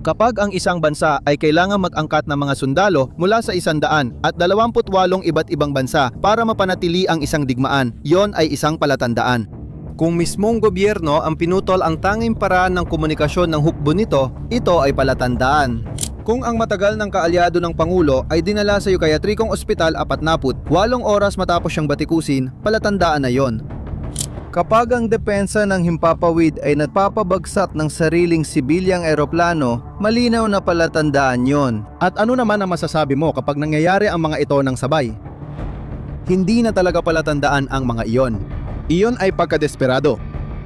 Kapag ang isang bansa ay kailangang mag-angkat ng mga sundalo mula sa 100 at 28 iba't ibang bansa para mapanatili ang isang digmaan, yon ay isang palatandaan. Kung mismong gobyerno ang pinutol ang tanging paraan ng komunikasyon ng hukbo nito, ito ay palatandaan. Kung ang matagal ng kaalyado ng Pangulo ay dinala sa Yucayatricong Ospital 48 oras matapos siyang batikusin, palatandaan na yon. Kapag ang depensa ng himpapawid ay nagpapabagsak ng sariling sibilyang eroplano, malinaw na palatandaan yon. At ano naman ang masasabi mo kapag nangyayari ang mga ito ng sabay? Hindi na talaga palatandaan ang mga iyon. Iyon ay pagkadesperado.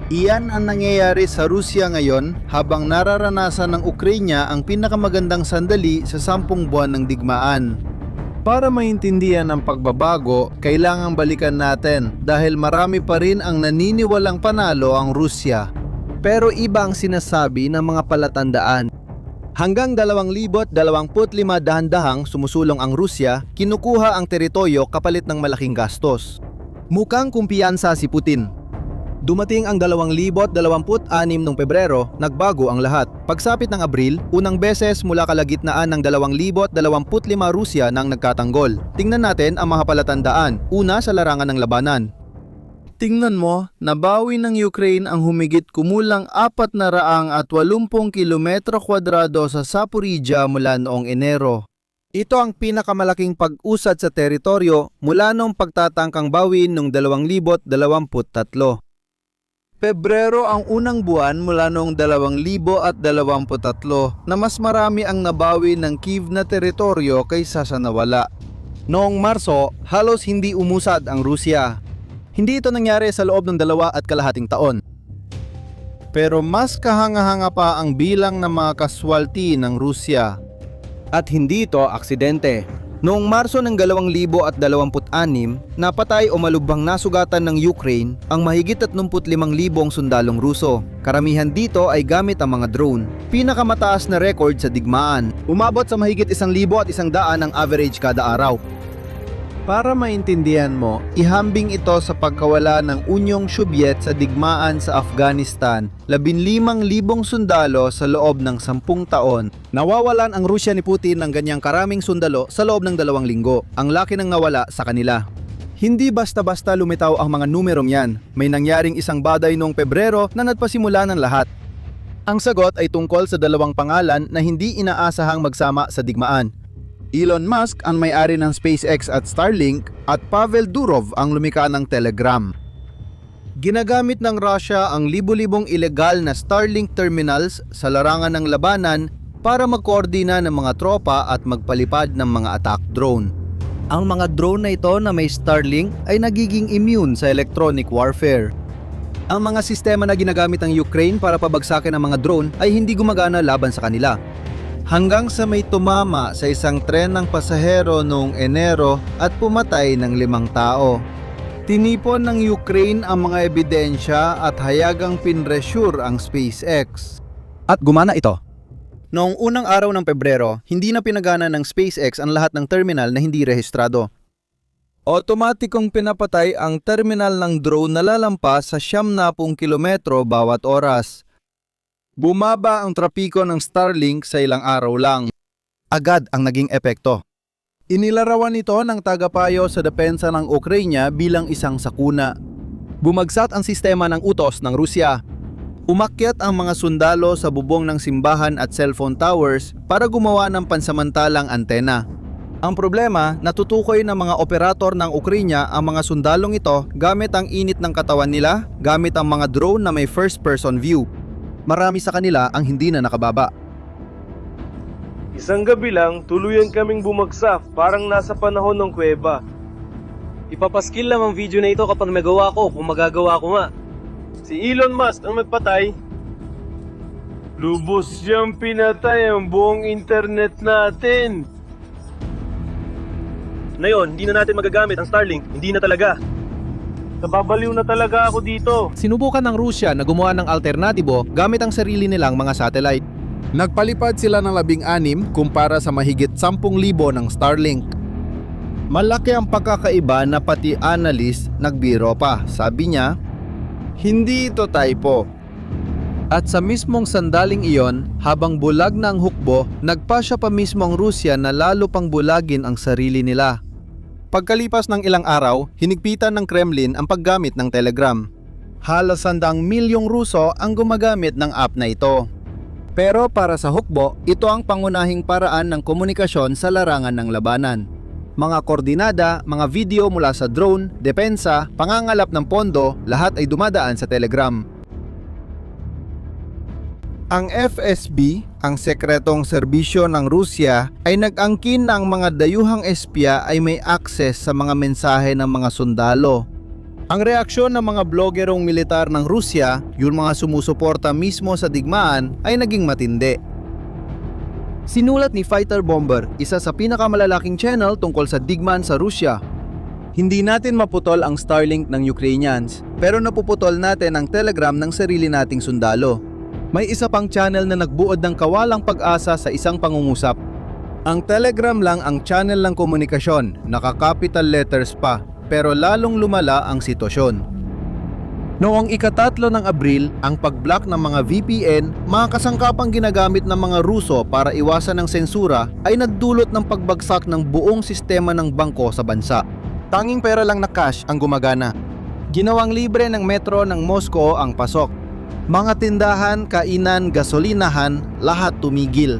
Iyan ang nangyayari sa Rusya ngayon habang nararanasan ng Ukraine ang pinakamagandang sandali sa 10 buwan ng digmaan. Para maintindihan ang pagbabago, kailangang balikan natin dahil marami pa rin ang naniniwalang panalo ang Rusya. Pero iba ang sinasabi ng mga palatandaan. Hanggang 2025 dahan-dahang sumusulong ang Rusya, kinukuha ang teritoryo kapalit ng malaking gastos. Mukhang kumpiyansa si Putin. Dumating ang 2026 noong Pebrero, nagbago ang lahat. Pagsapit ng Abril, unang beses mula kalagitnaan ng 2025 Rusya nang nagkatanggol. Tingnan natin ang mga palatandaan. Una sa larangan ng labanan. Tingnan mo, nabawi ng Ukraine ang humigit kumulang 480 kilometro kwadrado sa Zaporizhia mula noong Enero. Ito ang pinakamalaking pag-usad sa teritoryo mula noong pagtatangkang bawin noong 2023. Pebrero ang unang buwan mula noong 2023 na mas marami ang nabawi ng Kyiv na teritoryo kaysa sa nawala. Noong Marso, halos hindi umusad ang Rusya. Hindi ito nangyari sa loob ng 2.5 taon. Pero mas kahanga-hanga pa ang bilang ng mga kaswalti ng Rusya. At hindi ito aksidente. Noong Marso ng 2026, napatay o malubhang nasugatan ng Ukraine ang mahigit 35,000 sundalong Ruso. Karamihan dito ay gamit ang mga drone. Pinakamataas na record sa digmaan. Umabot sa mahigit 1,100 ang average kada araw. Para maintindihan mo, ihambing ito sa pagkawala ng Unyong Soviet sa digmaan sa Afghanistan. 15,000 sundalo sa loob ng 10 taon. Nawawalan ang Rusya ni Putin ng ganyang karaming sundalo sa loob ng 2 linggo. Ang laki ng nawala sa kanila. Hindi basta-basta lumitaw ang mga numerong yan. May nangyaring isang baday noong Pebrero na nagpasimula ng lahat. Ang sagot ay tungkol sa 2 pangalan na hindi inaasahang magsama sa digmaan. Elon Musk ang may-ari ng SpaceX at Starlink at Pavel Durov ang lumikha ng Telegram. Ginagamit ng Russia ang libu-libong ilegal na Starlink terminals sa larangan ng labanan para magkoordina ng mga tropa at magpalipad ng mga attack drone. Ang mga drone na ito na may Starlink ay nagiging immune sa electronic warfare. Ang mga sistema na ginagamit ng Ukraine para pabagsakin ang mga drone ay hindi gumagana laban sa kanila. Hanggang sa may tumama sa isang tren ng pasahero noong Enero at pumatay ng 5 tao. Tinipon ng Ukraine ang mga ebidensya at hayagang pinresure ang SpaceX. At gumana ito. Noong unang araw ng Pebrero, hindi na pinagana ng SpaceX ang lahat ng terminal na hindi rehistrado. Otomatikong pinapatay ang terminal ng drone na lalampas sa 70 kilometro bawat oras. Bumaba ang trapiko ng Starlink sa ilang araw lang. Agad ang naging epekto. Inilarawan ito ng tagapayo sa depensa ng Ukraine bilang isang sakuna. Bumagsak ang sistema ng utos ng Rusya. Umakyat ang mga sundalo sa bubong ng simbahan at cellphone towers para gumawa ng pansamantalang antena. Ang problema, natutukoy ng mga operator ng Ukraine ang mga sundalong ito gamit ang init ng katawan nila, gamit ang mga drone na may first-person view. Marami sa kanila ang hindi na nakababa. Isang gabi lang, tuluyan kaming bumagsak, parang nasa panahon ng kuweba. Ipapaskil lang ang video na ito kapag nagawa ko, kung magagawa ko nga. Si Elon Musk ang nagpatay. Lubos siyang pinatay ang buong internet natin. Ngayon, hindi na natin magagamit ang Starlink, hindi na talaga. Nababaliw na talaga ako dito. Sinubukan ng Rusya na gumawa ng alternatibo gamit ang sarili nilang mga satellite. Nagpalipad sila ng 16 kumpara sa mahigit 10,000 ng Starlink. Malaki ang pagkakaiba na pati analyst nagbiro pa. Sabi niya, hindi ito typo. At sa mismong sandaling iyon, habang bulag na ang hukbo, nagpasya pa mismo ang Rusya na lalo pang bulagin ang sarili nila. Pagkalipas ng ilang araw, hinigpitan ng Kremlin ang paggamit ng Telegram. Halos 100 milyong Ruso ang gumagamit ng app na ito. Pero para sa hukbo, ito ang pangunahing paraan ng komunikasyon sa larangan ng labanan. Mga koordinada, mga video mula sa drone, depensa, pangangalap ng pondo, lahat ay dumadaan sa Telegram. Ang FSB, ang sekretong serbisyo ng Rusya, ay nag-angkin na ang mga dayuhang espya ay may access sa mga mensahe ng mga sundalo. Ang reaksyon ng mga blogerong militar ng Rusya, yung mga sumusuporta mismo sa digmaan, ay naging matindi. Sinulat ni Fighter Bomber, isa sa pinakamalalaking channel tungkol sa digmaan sa Rusya. Hindi natin maputol ang Starlink ng Ukrainians, pero napuputol natin ang Telegram ng sarili nating sundalo. May isa pang channel na nagbuod ng kawalang pag-asa sa isang pangungusap. Ang Telegram lang ang channel ng komunikasyon, naka-capital letters pa, pero lalong lumala ang sitwasyon. Noong ika-3 ng Abril, ang pag-block ng mga VPN, mga kasangkapang ginagamit ng mga Ruso para iwasan ng sensura, ay nagdulot ng pagbagsak ng buong sistema ng bangko sa bansa. Tanging pera lang na cash ang gumagana. Ginawang libre ng metro ng Moscow ang pasok. Mga tindahan, kainan, gasolinahan, lahat tumigil.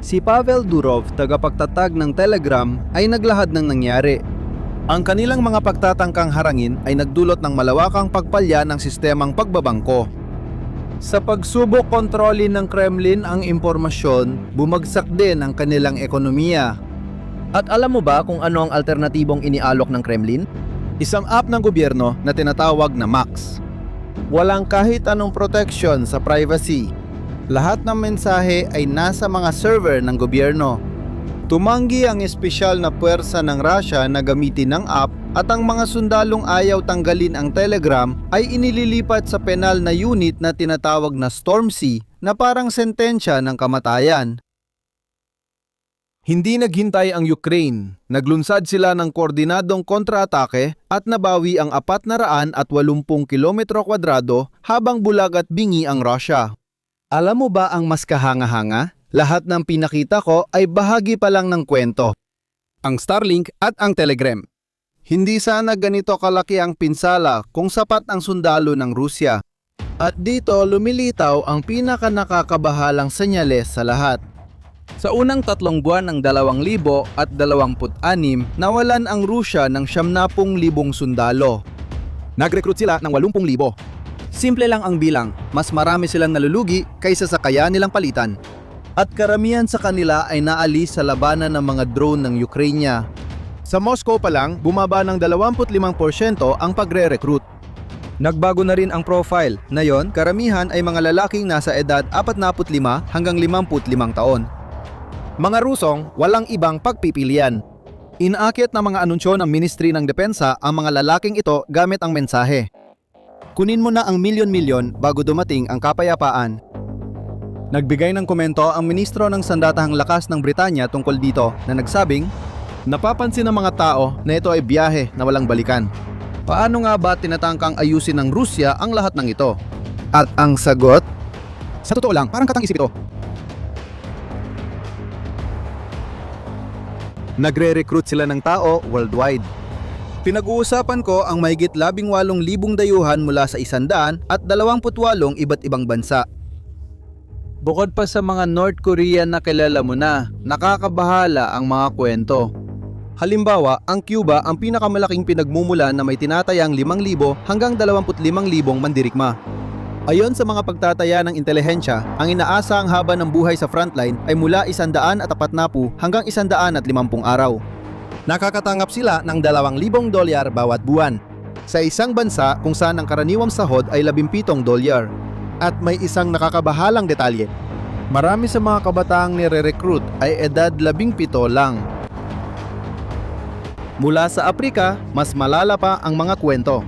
Si Pavel Durov, tagapagtatag ng Telegram, ay naglahad ng nangyari. Ang kanilang mga pagtatangkang harangin ay nagdulot ng malawakang pagpalya ng sistemang pagbabangko. Sa pagsubok kontrolin ng Kremlin ang impormasyon, bumagsak din ang kanilang ekonomiya. At alam mo ba kung ano ang alternatibong inialok ng Kremlin? Isang app ng gobyerno na tinatawag na MAX. Walang kahit anong protection sa privacy. Lahat ng mensahe ay nasa mga server ng gobyerno. Tumanggi ang espesyal na puwersa ng Russia na gamitin ng app at ang mga sundalong ayaw tanggalin ang Telegram ay inililipat sa penal na unit na tinatawag na Storm Sea na parang sentensya ng kamatayan. Hindi naghintay ang Ukraine. Naglunsad sila ng koordinadong kontra-atake at nabawi ang 480 kilometro kwadrado habang bulag at bingi ang Russia. Alam mo ba ang mas kahanga-hanga? Lahat ng pinakita ko ay bahagi pa lang ng kwento. Ang Starlink at ang Telegram. Hindi sana ganito kalaki ang pinsala kung sapat ang sundalo ng Rusya. At dito lumilitaw ang pinaka-nakakabahalang senyales sa lahat. Sa unang 3 buwan ng 2026, nawalan ang Rusya ng 70,000 sundalo. Nag-recruit sila ng 80,000. Simple lang ang bilang, mas marami silang nalulugi kaysa sa kaya nilang palitan. At karamihan sa kanila ay naalis sa labanan ng mga drone ng Ukraine. Sa Moscow pa lang, bumaba ng 25% ang pagre-recruit. Nagbago na rin ang profile. Ngayon, karamihan ay mga lalaking nasa edad 45 hanggang 55 taon. Mga Rusong walang ibang pagpipilian. Inaakit ng mga anunsyo ng Ministry ng Depensa ang mga lalaking ito gamit ang mensahe. Kunin mo na ang milyon-milyon bago dumating ang kapayapaan. Nagbigay ng komento ang Ministro ng Sandatahang Lakas ng Britanya tungkol dito na nagsabing, napapansin ng mga tao na ito ay biyahe na walang balikan. Paano nga ba tinatangkang ayusin ng Rusya ang lahat ng ito? At ang sagot? Sa totoo lang, parang katang-isip ito. Nagre-recruit sila ng tao worldwide. Pinag-uusapan ko ang mahigit 18,000 dayuhan mula sa 128 iba't ibang bansa. Bukod pa sa mga North Korean na kilala mo na, nakakabahala ang mga kwento. Halimbawa, ang Cuba ang pinakamalaking pinagmumulan na may tinatayang 5,000 hanggang 25,000 mandirigma. Ayon sa mga pagtataya ng intelihensya, ang inaasahang haba ng buhay sa frontline ay mula 140 hanggang 150 araw. Nakakatanggap sila ng $2,000 bawat buwan. Sa isang bansa kung saan ang karaniwang sahod ay $17. At may isang nakakabahalang detalye. Marami sa mga kabataang nire-recruit ay edad 17 lang. Mula sa Afrika, mas malala pa ang mga kwento.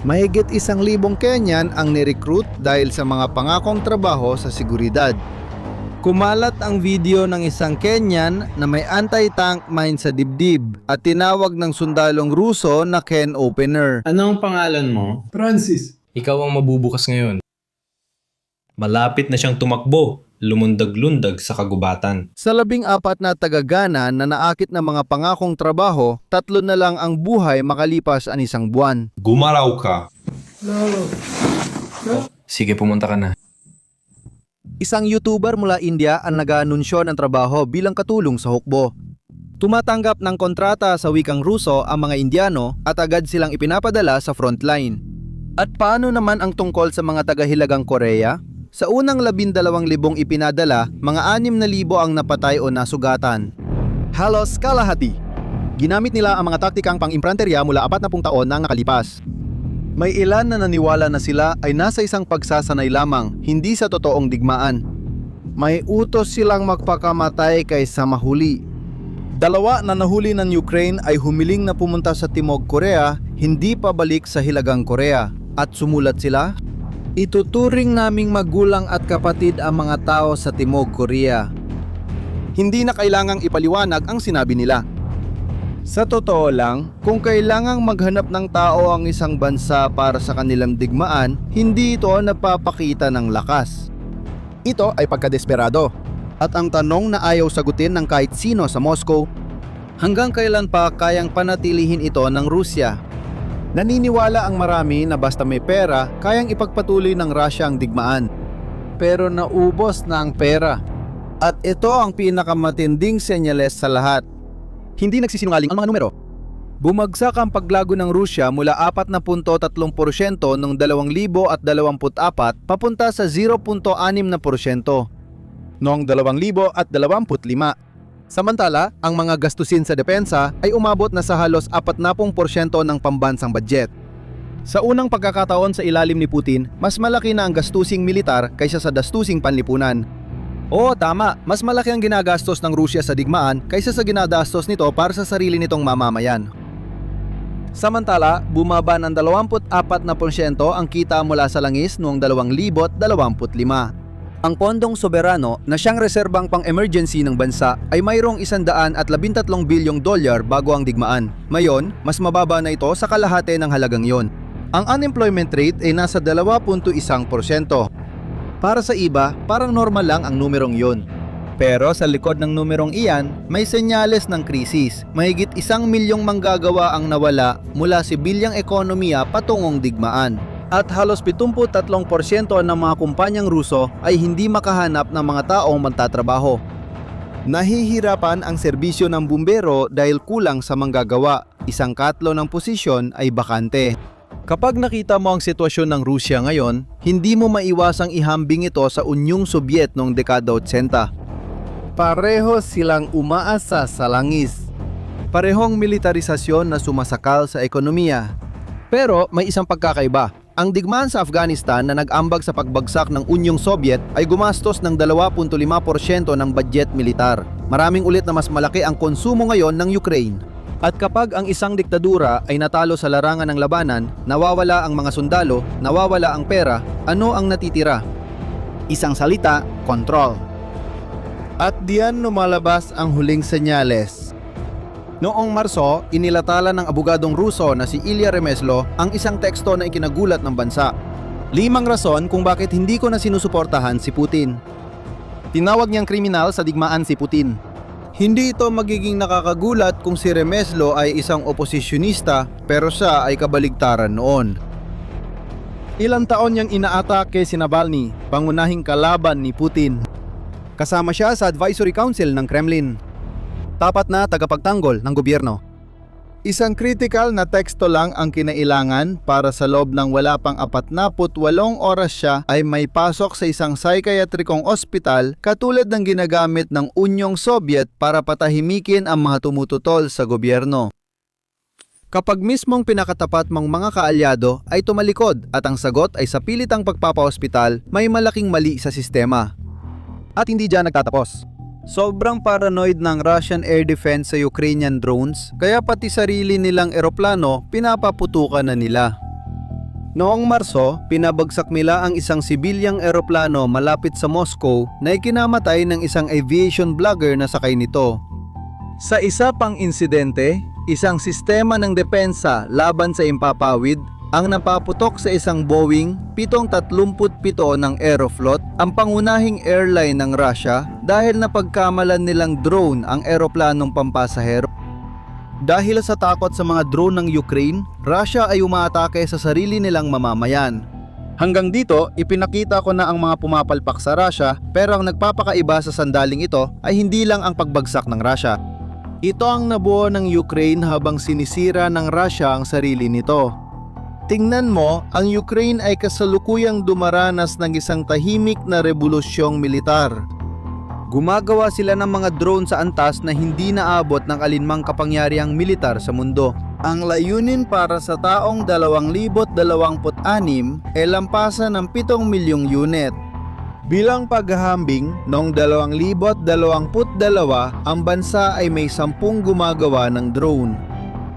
Mahigit 1,000 Kenyan ang nirecruit dahil sa mga pangakong trabaho sa seguridad. Kumalat ang video ng isang Kenyan na may anti-tank mine sa dibdib at tinawag ng sundalong Ruso na can opener. Ano ang pangalan mo? Francis. Ikaw ang mabubukas ngayon. Malapit na siyang tumakbo, lumundag-lundag sa kagubatan. Sa 14 na tagagana na naakit ng mga pangakong trabaho, 3 na lang ang buhay makalipas ang 1 buwan. Gumaraw ka. Sige, pumunta ka na. Isang YouTuber mula India ang nag-aanunsyo ng trabaho bilang katulong sa hukbo. Tumatanggap ng kontrata sa wikang Ruso ang mga Indiano at agad silang ipinapadala sa frontline. At paano naman ang tungkol sa mga taga-Hilagang Korea? Sa unang 12,000 ipinadala, mga 6,000 ang napatay o nasugatan. Halos kalahati. Ginamit nila ang mga taktikang pang-impranterya mula 40 taon na nakalipas. May ilan na naniwala na sila ay nasa isang pagsasanay lamang, hindi sa totoong digmaan. May utos silang magpakamatay kaysa mahuli. 2 na nahuli ng Ukraine ay humiling na pumunta sa Timog Korea, hindi pabalik sa Hilagang Korea. At sumulat sila, "Ituturing naming magulang at kapatid ang mga tao sa Timog Korea." Hindi na kailangang ipaliwanag ang sinabi nila. Sa totoo lang, kung kailangang maghanap ng tao ang isang bansa para sa kanilang digmaan, hindi ito napapakita ng lakas. Ito ay pagkadesperado. At ang tanong na ayaw sagutin ng kahit sino sa Moscow, hanggang kailan pa kayang panatilihin ito ng Rusya? Naniniwala ang marami na basta may pera, kayang ipagpatuloy ng Russia ang digmaan. Pero naubos na ang pera. At ito ang pinakamatinding senyales sa lahat. Hindi nagsisinungaling ang mga numero. Bumagsak ang paglago ng Rusya mula 4.3% noong 2024 papunta sa 0.6% noong 2025. Samantala, ang mga gastusin sa depensa ay umabot na sa halos 40% ng pambansang budget. Sa unang pagkakataon sa ilalim ni Putin, mas malaki na ang gastusing militar kaysa sa gastusing panlipunan. Oo, tama, mas malaki ang ginagastos ng Rusya sa digmaan kaysa sa ginagastos nito para sa sarili nitong mamamayan. Samantala, bumaba ng 24% ang kita mula sa langis noong 2025. Ang pondong soberano na siyang reserbang pang-emergency ng bansa ay mayroong $113 bilyong bago ang digmaan. Mayon, mas mababa na ito sa kalahati ng halagang yon. Ang unemployment rate ay nasa 2.1%. Para sa iba, parang normal lang ang numerong yon. Pero sa likod ng numerong iyan, may senyales ng krisis. Mahigit 1 milyong manggagawa ang nawala mula sa sibilyang ekonomiya patungong digmaan. At halos 73% ng mga kumpanyang Ruso ay hindi makahanap ng mga taong magtatrabaho. Nahihirapan ang serbisyo ng bumbero dahil kulang sa manggagawa. 1/4 ng posisyon ay bakante. Kapag nakita mo ang sitwasyon ng Rusya ngayon, hindi mo maiwasang ihambing ito sa Unyong Sobyet noong dekada 80. Pareho silang umaasa sa langis. Parehong militarisasyon na sumasakal sa ekonomiya. Pero may isang pagkakaiba. Ang digmaan sa Afghanistan na nag-ambag sa pagbagsak ng Unyong Sobyet ay gumastos ng 2.5% ng budget militar. Maraming ulit na mas malaki ang konsumo ngayon ng Ukraine. At kapag ang isang diktadura ay natalo sa larangan ng labanan, nawawala ang mga sundalo, nawawala ang pera, ano ang natitira? Isang salita, kontrol. At diyan lumalabas ang huling senyales. Noong Marso, inilatala ng abogadong Ruso na si Ilya Remezlo ang isang teksto na ikinagulat ng bansa. 5 rason kung bakit hindi ko na sinusuportahan si Putin. Tinawag niyang kriminal sa digmaan si Putin. Hindi ito magiging nakakagulat kung si Remezlo ay isang oposisyonista pero siya ay kabaligtaran noon. Ilang taon niyang inaatake si Navalny, pangunahing kalaban ni Putin. Kasama siya sa Advisory Council ng Kremlin. Tapat na tagapagtanggol ng gobyerno. Isang critical na teksto lang ang kinailangan para sa loob ng wala pang 48 oras siya ay may pasok sa isang psychiatrikong ospital katulad ng ginagamit ng Unyong Sobyet para patahimikin ang mga tumututol sa gobyerno. Kapag mismong pinakatapat mong mga kaalyado ay tumalikod at ang sagot ay sa pilitang pagpapaospital, may malaking mali sa sistema. At hindi dyan nagtatapos. Sobrang paranoid ng Russian air defense sa Ukrainian drones, kaya pati sarili nilang eroplano pinapaputukan na nila. Noong Marso, pinabagsak nila ang isang sibilyang eroplano malapit sa Moscow na ikinamatay ng isang aviation blogger na sakay nito. Sa isa pang insidente, isang sistema ng depensa laban sa impapawid, ang napaputok sa isang Boeing 737 ng Aeroflot, ang pangunahing airline ng Russia dahil napagkamalan nilang drone ang eroplanong pampasahero. Dahil sa takot sa mga drone ng Ukraine, Russia ay umaatake sa sarili nilang mamamayan. Hanggang dito, ipinakita ko na ang mga pumapalpak sa Russia, pero ang nagpapakaiba sa sandaling ito ay hindi lang ang pagbagsak ng Russia. Ito ang nabuo ng Ukraine habang sinisira ng Russia ang sarili nito. Tingnan mo, ang Ukraine ay kasalukuyang dumaranas ng isang tahimik na rebolusyong militar. Gumagawa sila ng mga drone sa antas na hindi naabot ng alinmang kapangyarihang militar sa mundo. Ang layunin para sa taong 2026 ay lampasan ng 7 milyong unit. Bilang paghahambing, noong 2022, ang bansa ay may 10 gumagawa ng drone.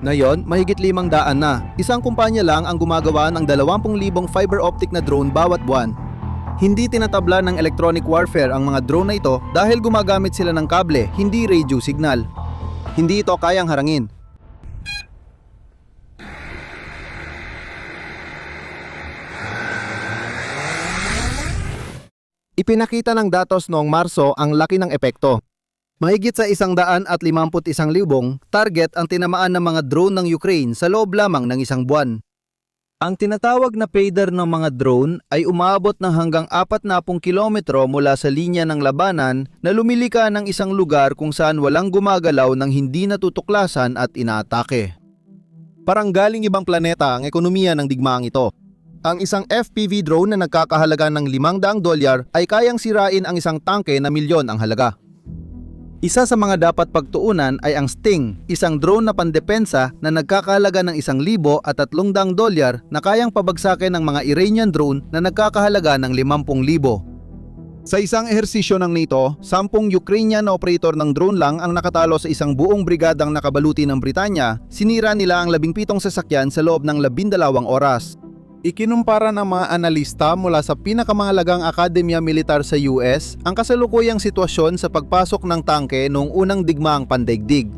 Ngayon, mahigit 500 na. Isang kumpanya lang ang gumagawa ng 20,000 fiber optic na drone bawat buwan. Hindi tinatabla ng electronic warfare ang mga drone na ito dahil gumagamit sila ng kable, hindi radio signal. Hindi ito kayang harangin. Ipinakita ng datos noong Marso ang laki ng epekto. Mahigit sa 151,000 target ang tinamaan ng mga drone ng Ukraine sa loob lamang ng isang buwan. Ang tinatawag na payload ng mga drone ay umaabot ng hanggang 40 kilometro mula sa linya ng labanan na lumilika ng isang lugar kung saan walang gumagalaw ng hindi natutuklasan at inaatake. Parang galing ibang planeta ang ekonomiya ng digmaang ito. Ang isang FPV drone na nagkakahalaga ng $500 ay kayang sirain ang isang tangke na milyon ang halaga. Isa sa mga dapat pagtuunan ay ang Sting, isang drone na pandepensa na nagkakahalaga ng $1,300 na kayang pabagsakin ng mga Iranian drone na nagkakahalaga ng 50,000. Sa isang ehersisyo ng NATO, 10 Ukrainian na operator ng drone lang ang nakatalo sa isang buong brigadang nakabaluti ng Britanya. Sinira nila ang 17 sasakyan sa loob ng 12 oras. Ikinumpara ng mga analista mula sa pinakamahalagang akademya militar sa US ang kasalukuyang sitwasyon sa pagpasok ng tangke noong unang digmaang pandaigdig.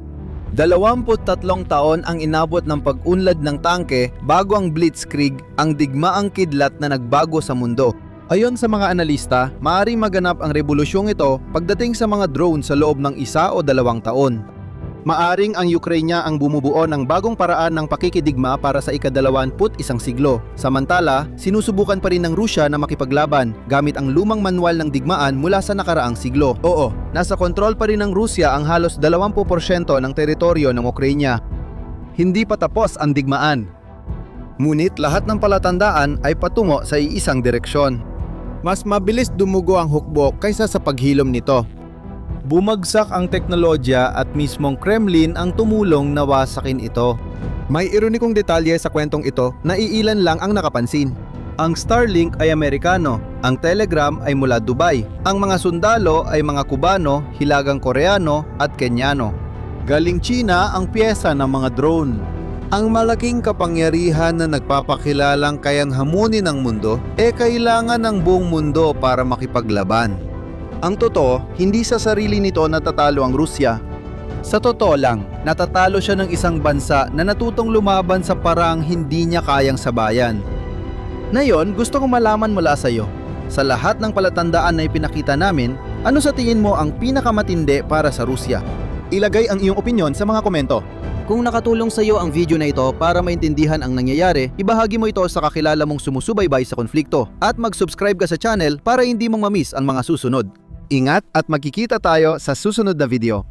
23 taon ang inabot ng pag-unlad ng tangke bago ang Blitzkrieg, ang digmaang kidlat na nagbago sa mundo. Ayon sa mga analista, maaaring maganap ang revolusyong ito pagdating sa mga drone sa loob ng 1 o 2 taon. Maaring ang Ukraine ang bumubuo ng bagong paraan ng pakikidigma para sa ika-21 siglo. Samantala, sinusubukan pa rin ng Rusya na makipaglaban gamit ang lumang manual ng digmaan mula sa nakaraang siglo. Oo, nasa kontrol pa rin ng Rusya ang halos 20% ng teritoryo ng Ukraine. Hindi pa tapos ang digmaan. Ngunit lahat ng palatandaan ay patungo sa iisang direksyon. Mas mabilis dumugo ang hukbo kaysa sa paghilom nito. Bumagsak ang teknolohiya at mismong Kremlin ang tumulong na wasakin ito. May ironikong detalye sa kwentong ito na iilan lang ang nakapansin. Ang Starlink ay Amerikano, ang Telegram ay mula Dubai, ang mga sundalo ay mga Kubano, Hilagang Koreano at Kenyano. Galing China ang piyesa ng mga drone. Ang malaking kapangyarihan na nagpapakilalang kayang hamunin ng mundo kailangan ng buong mundo para makipaglaban. Ang totoo, hindi sa sarili nito natatalo ang Rusya. Sa totoo lang, natatalo siya ng isang bansa na natutong lumaban sa parang hindi niya kayang sabayan. Ngayon, gusto kong malaman mula sa iyo. Sa lahat ng palatandaan na ipinakita namin, ano sa tingin mo ang pinakamatindi para sa Rusya? Ilagay ang iyong opinyon sa mga komento. Kung nakatulong sa iyo ang video na ito para maintindihan ang nangyayari, ibahagi mo ito sa kakilala mong sumusubaybay sa konflikto at mag-subscribe ka sa channel para hindi mong mamiss ang mga susunod. Ingat at magkikita tayo sa susunod na video.